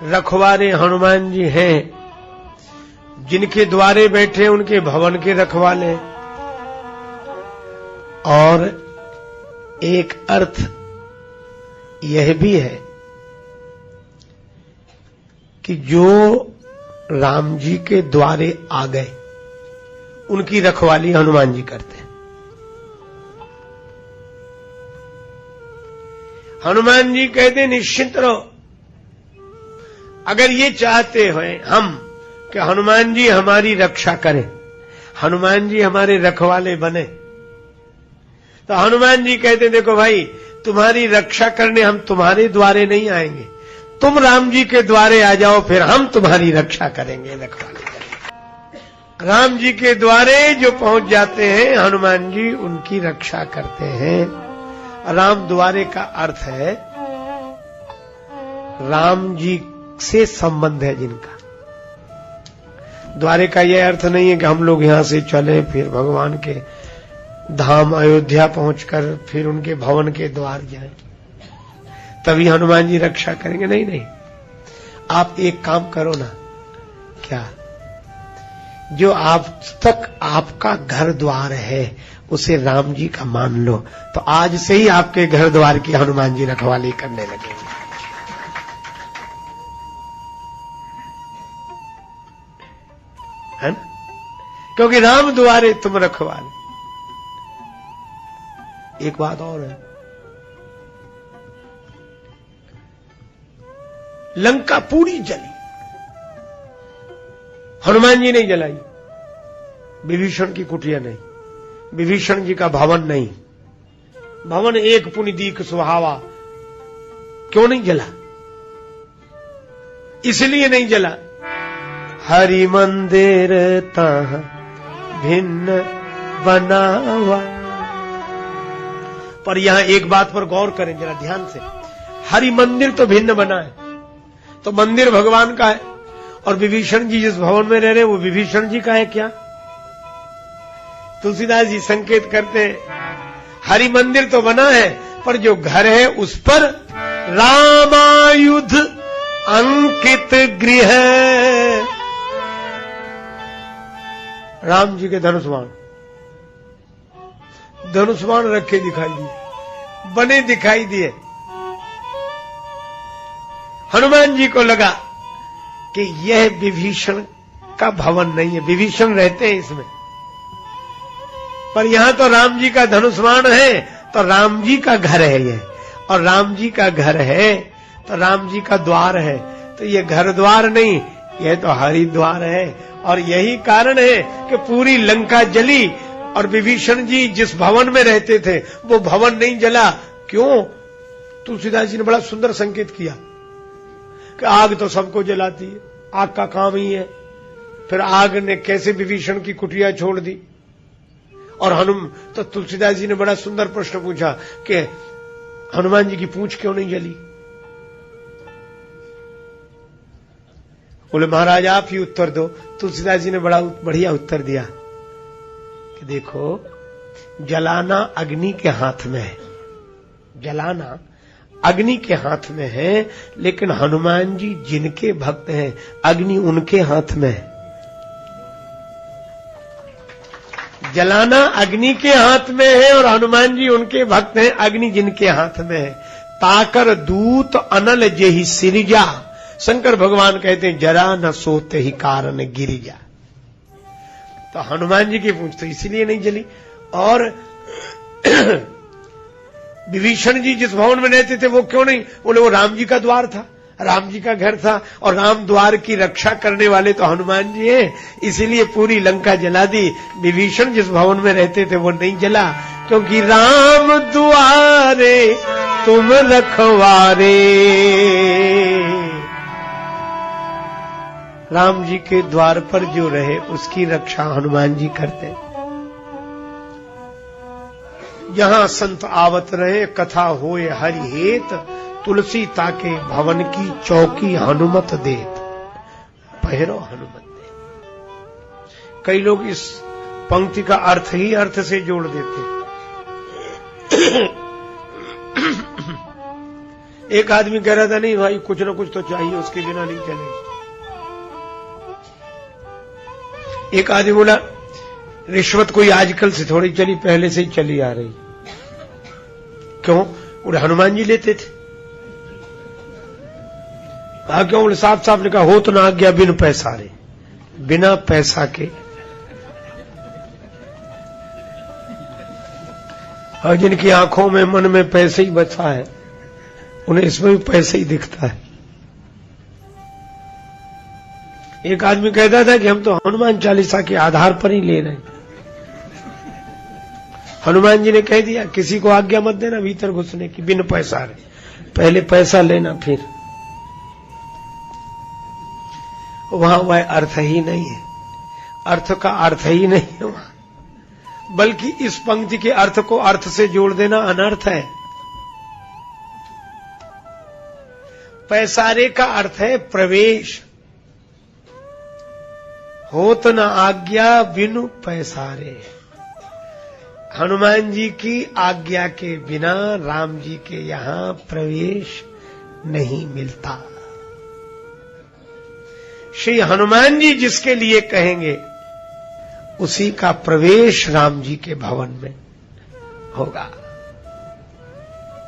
रखवारे हनुमान जी हैं, जिनके द्वारे बैठे उनके भवन के रखवाले। और एक अर्थ यह भी है कि जो राम जी के द्वारे आ गए उनकी रखवाली हनुमान जी करते हैं। हनुमान जी कहते निश्चिंत रहो। अगर ये चाहते हैं हम कि हनुमान जी हमारी रक्षा करें, हनुमान जी हमारे रखवाले बने, तो हनुमान जी कहते देखो भाई, तुम्हारी रक्षा करने हम तुम्हारे द्वारे नहीं आएंगे, तुम राम जी के द्वारे आ जाओ, फिर हम तुम्हारी रक्षा करेंगे, रखवाले करेंगे। राम जी के द्वारे जो पहुंच जाते हैं हनुमान जी उनकी रक्षा करते हैं। राम द्वारे का अर्थ है राम जी से संबंध है जिनका। द्वारे का यह अर्थ नहीं है कि हम लोग यहां से चले फिर भगवान के धाम अयोध्या पहुंचकर फिर उनके भवन के द्वार जाएं, तभी हनुमान जी रक्षा करेंगे। नहीं नहीं, आप एक काम करो ना, क्या, जो आप तक आपका घर द्वार है उसे राम जी का मान लो, तो आज से ही आपके घर द्वार की हनुमान जी रखवाली करने लगेंगे। है ना? क्योंकि राम द्वारे तुम रखवाले। एक बात और है, लंका पूरी जली, हनुमान जी नहीं जलाई, विभीषण की कुटिया नहीं, विभीषण जी का भवन नहीं, भवन एक पुनिदीक सुहावा, क्यों नहीं जला? इसलिए नहीं जला, हरि मंदिर तहाँ भिन्न बनावा। पर यहां एक बात पर गौर करें जरा ध्यान से, हरि मंदिर तो भिन्न बना है, तो मंदिर भगवान का है, और विभीषण जी जिस भवन में रह रहे वो विभीषण जी का है क्या? तुलसीदास जी संकेत करते हैं हरि मंदिर तो बना है, पर जो घर है उस पर रामायुध अंकित गृह, राम जी के धनुष्बाण रखे दिखाई दिए, बने दिखाई दिए। हनुमान जी को लगा कि यह विभीषण का भवन नहीं है, विभीषण रहते हैं इसमें, पर यहां तो राम जी का धनुष्बाण है, तो राम जी का घर है ये, और राम जी का घर है तो राम जी का द्वार है, तो ये घर द्वार नहीं, यह तो हरिद्वार है। और यही कारण है कि पूरी लंका जली और विभीषण जी जिस भवन में रहते थे वो भवन नहीं जला। क्यों? तुलसीदास जी ने बड़ा सुंदर संकेत किया कि आग तो सबको जलाती है, आग का काम ही है, फिर आग ने कैसे विभीषण की कुटिया छोड़ दी? और तो तुलसीदास जी ने बड़ा सुंदर प्रश्न पूछा कि हनुमान जी की पूंछ क्यों नहीं जली? बोले महाराज आप ही उत्तर दो। तुलसीदास जी ने बड़ा बढ़िया उत्तर दिया कि देखो, जलाना अग्नि के हाथ में है, जलाना अग्नि के हाथ में है, लेकिन हनुमान जी जिनके भक्त हैं अग्नि उनके हाथ में है। जलाना अग्नि के हाथ में है और हनुमान जी उनके भक्त हैं, अग्नि जिनके हाथ में है। ताकर दूत अनल जेहि सिरिजा, शंकर भगवान कहते हैं जरा न सोते ही कारण गिरिजा। तो हनुमान जी की पूंछ तो इसीलिए नहीं जली। और विभीषण जी जिस भवन में रहते थे वो क्यों नहीं? बोले वो राम जी का द्वार था, राम जी का घर था, और राम द्वार की रक्षा करने वाले तो हनुमान जी हैं, इसीलिए पूरी लंका जला दी। विभीषण जिस भवन में रहते थे वो नहीं जला, क्योंकि राम द्वारे तुम रखवारे, राम जी के द्वार पर जो रहे उसकी रक्षा हनुमान जी करते। यहां संत आवत रहे, कथा होए हरि हेत, तुलसी ताके भवन की चौकी हनुमत देत, पहरो हनुमत देत। कई लोग इस पंक्ति का अर्थ ही अर्थ से जोड़ देते। एक आदमी कह रहा था, नहीं भाई कुछ ना कुछ तो चाहिए, उसके बिना नहीं चलेगा। एक आदमी बोला, रिश्वत कोई आजकल से थोड़ी चली, पहले से ही चली आ रही। क्यों? बोले हनुमान जी लेते थे। क्यों? बोले साफ साफ लिखा, हो तो ना आज्ञा बिन पैसा रे, बिना पैसा के। और जिनकी आंखों में मन में पैसे ही बचा है, उन्हें इसमें भी पैसे ही दिखता है। एक आदमी कहता था कि हम तो हनुमान चालीसा के आधार पर ही ले रहे हैं। हनुमान जी ने कह दिया, किसी को आज्ञा मत देना भीतर घुसने की बिन पैसा रे, पहले पैसा लेना फिर। वहां वह अर्थ ही नहीं है, अर्थ का अर्थ ही नहीं है वहां, बल्कि इस पंक्ति के अर्थ को अर्थ से जोड़ देना अनर्थ है। पैसारे का अर्थ है प्रवेश। होत न आज्ञा बिनु पैसारे। हनुमान जी की आज्ञा के बिना राम जी के यहां प्रवेश नहीं मिलता। श्री हनुमान जी जिसके लिए कहेंगे, उसी का प्रवेश राम जी के भवन में होगा।